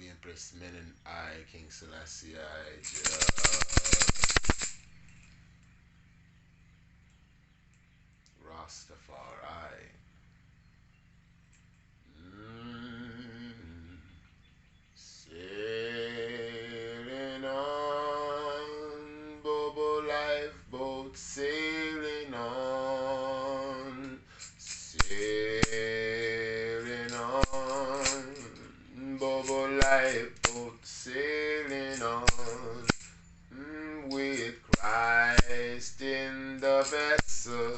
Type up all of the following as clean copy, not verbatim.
we impress men and I, King Selassie, Rastafari. Mm. Sailing on, Bobo lifeboat, sailing on, sailing on, Bobo lifeboat, sailing on, with Christ in the vessel,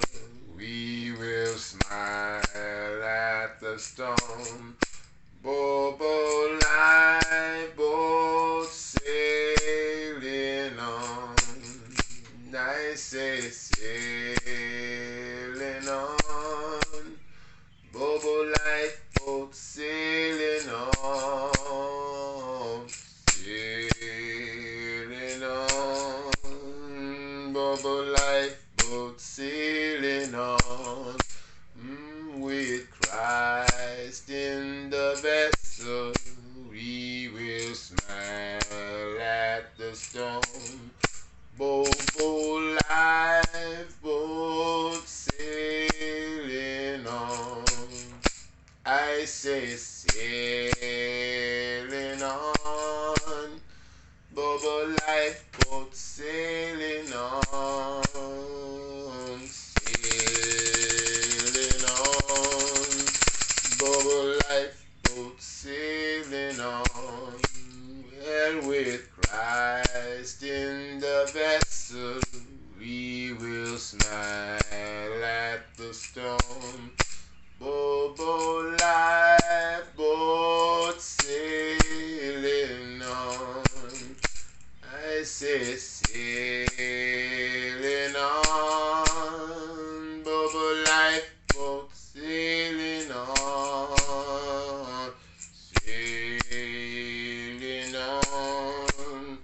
we will smile at the storm. Bobo lifeboat sailing on. I say sailing on. Bobo lifeboat sailing on. Sailing on. Bobo lifeboat sailing on. With Christ in the vessel, we will smile at the storm. Bobo lifeboat sailing on. I say sailing on. Bobo lifeboat sailing on. Sailing on. Bobo lifeboat sailing on. Well, with Christ in the vessel, we will smile at the storm. Bobo lifeboat sailing on. I say sailing on. Bobo lifeboat sailing on. Sailing on.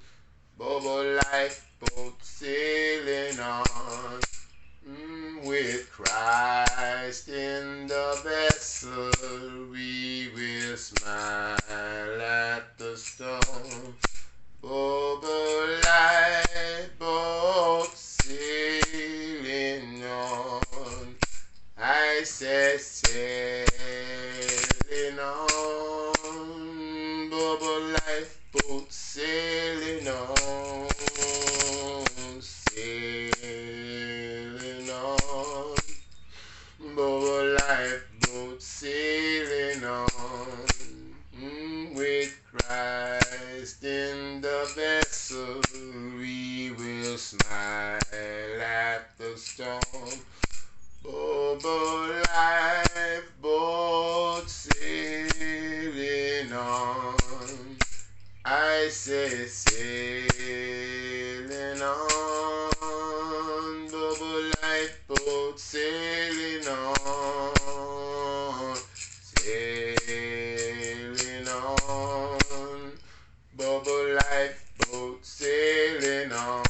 Bobo lifeboat sailing on. With Christ in the vessel, we will smile at the storm. Bobo lifeboat sailing on. I say sailing on. Bobo lifeboat sailing on. Sailing on. Bobo lifeboat sailing on. With Christ in the vessel, we will smile at the storm. Bobo lifeboat sailing on. I say sailing on. Bobo lifeboat sailing on. Sailing on. Bobo lifeboat sailing on.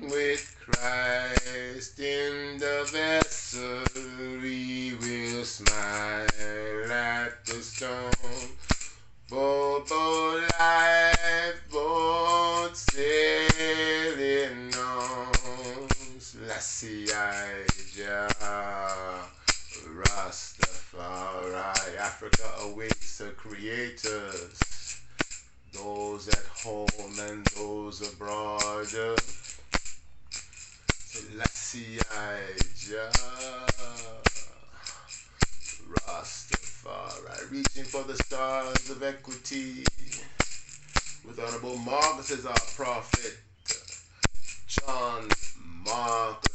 With Christ in the vessel, we will smile at the storm. Bobo lifeboat sailing on. Selassie Rastafari. Africa awaits her creators, those at home and those abroad. Selassie Rastafari, reaching for the stars of equity, with Honorable Marcus as our prophet. John Marcus